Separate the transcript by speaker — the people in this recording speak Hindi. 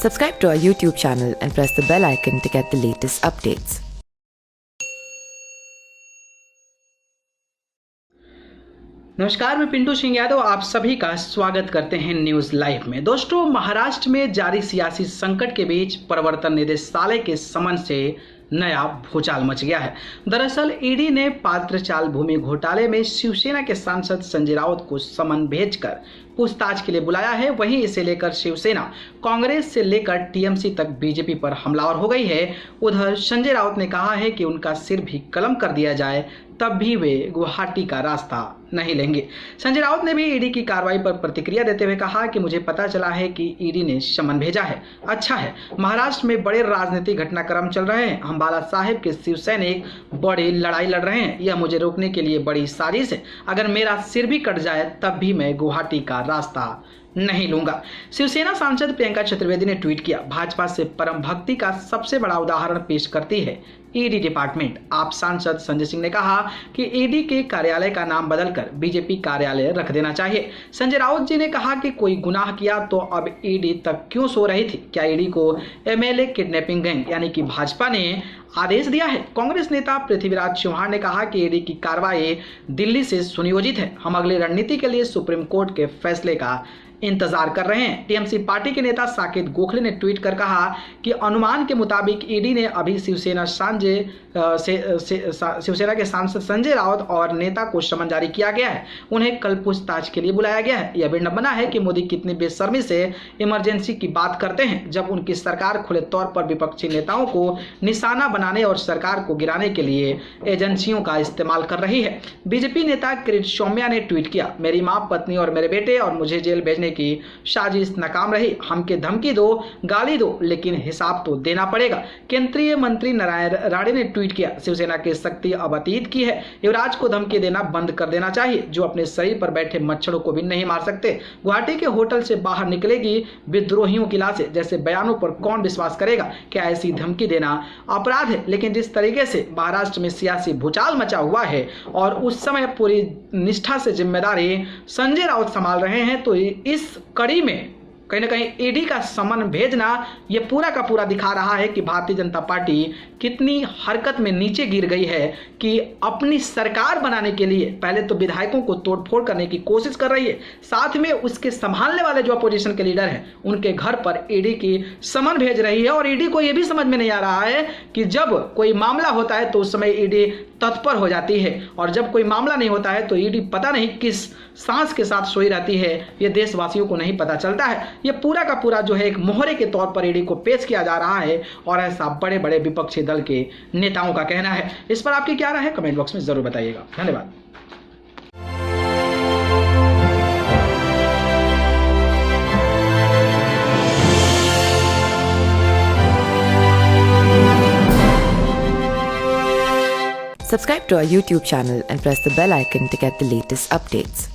Speaker 1: Subscribe to our YouTube channel and press the bell icon to get the latest updates.
Speaker 2: नमस्कार, मैं पिंटू सिंह यादव आप सभी का स्वागत करते हैं न्यूज लाइव में। दोस्तों, महाराष्ट्र में जारी सियासी संकट के बीच प्रवर्तन निदेशालय के समन से नया भूचाल मच गया है। दरअसल ईडी ने पात्रचाल भूमि घोटाले में शिवसेना के सांसद संजय राउत को समन भेजकर पूछताछ के लिए बुलाया है। वहीं इसे लेकर शिवसेना कांग्रेस से लेकर टीएमसी तक बीजेपी पर हमलावर हो गई है। उधर संजय राउत ने कहा है कि उनका सिर भी कलम कर दिया जाए तब भी वे गुवाहाटी का रास्ता नहीं लेंगे। संजय राउत ने भी ईडी की कार्रवाई पर प्रतिक्रिया देते हुए कहा कि मुझे पता चला है कि ईडी ने समन भेजा है, अच्छा है। महाराष्ट्र में बड़े राजनीतिक घटनाक्रम चल रहे हैं। हम बाला साहेब के शिव सैनिक बड़ी लड़ाई लड़ रहे हैं। यह मुझे रोकने के लिए बड़ी साजिश है। अगर मेरा सिर भी कट जाए तब भी मैं गुवाहाटी का रास्ता नहीं लूंगा। शिवसेना सांसद प्रियंका चतुर्वेदी ने ट्वीट किया, भाजपा से परम भक्ति का सबसे बड़ा उदाहरण पेश करती है ईडी डिपार्टमेंट। आप सांसद संजय सिंह ने कहा कि ईडी के कार्यालय का नाम बदलकर बीजेपी कार्यालय रख देना चाहिए। संजय राउत जी ने कहा कि कोई गुनाह किया तो अब ईडी तक क्यों सो रही थी? क्या ईडी को एमएलए किडनैपिंग गैंग यानी कि भाजपा ने आदेश दिया है? कांग्रेस नेता पृथ्वीराज चौहान ने कहा कि ईडी की कार्रवाई दिल्ली से सुनियोजित है। हम अगली रणनीति के लिए सुप्रीम कोर्ट के फैसले का इंतजार कर रहे हैं। टीएमसी पार्टी के नेता साकेत गोखले ने ट्वीट कर कहा कि अनुमान के मुताबिक ईडी ने अभी शिवसेना के सांसद संजय राउत और नेता को समन जारी किया गया है। उन्हें कल पूछताछ के लिए बुलाया गया है। यह विडंबना है कि मोदी कितनी बेशर्मी से इमरजेंसी की बात करते हैं जब उनकी सरकार खुले तौर पर विपक्षी नेताओं को निशाना बनाने और सरकार को गिराने के लिए एजेंसियों का इस्तेमाल कर रही है। बीजेपी नेता किरीट सौम्या ने ट्वीट किया, मेरी मां, पत्नी और मेरे बेटे और मुझे जेल भेजने की साजिश नाकाम रही। हमके धमकी दो, गाली दो, लेकिन हिसाब तो देना पड़ेगा। केंद्रीय मंत्री नारायण राणे ने ट्वीट किया, शिवसेना की शक्ति अब अतीत की है। युवराज को धमकी देना बंद कर देना चाहिए, जो अपने शरीर पर बैठे मच्छरों को भी नहीं मार सकते। गुवाहाटी के होटल से बाहर निकलेगी विद्रोहियों की लाशें जैसे बयानों पर कौन विश्वास करेगा? क्या ऐसी धमकी देना अपराध है? लेकिन जिस तरीके से महाराष्ट्र में सियासी भूचाल मचा हुआ है और उस समय पूरी निष्ठा से जिम्मेदारी संजय राउत संभाल रहे हैं, तो इस कड़ी में कहीं ना कहीं ईडी का समन भेजना यह पूरा का पूरा दिखा रहा है कि भारतीय जनता पार्टी कितनी हरकत में नीचे गिर गई है कि अपनी सरकार बनाने के लिए पहले तो विधायकों को तोड़फोड़ करने की कोशिश कर रही है, साथ में उसके संभालने वाले जो अपोजिशन के लीडर हैं उनके घर पर ईडी की समन भेज रही है। और ईडी को यह भी समझ में नहीं आ रहा है कि जब कोई मामला होता है तो उस समय ईडी तत्पर हो जाती है और जब कोई मामला नहीं होता है तो ईडी पता नहीं किस सांस के साथ सोई रहती है। ये देशवासियों को नहीं पता चलता है। ये पूरा का पूरा जो है एक मोहरे के तौर पर ईडी को पेश किया जा रहा है और ऐसा बड़े बड़े विपक्षी दल के नेताओं का कहना है। इस पर आपकी क्या राय है? कमेंट बॉक्स में जरूर बताइएगा। धन्यवाद।
Speaker 1: Subscribe to our YouTube channel and press the bell icon to get the latest updates.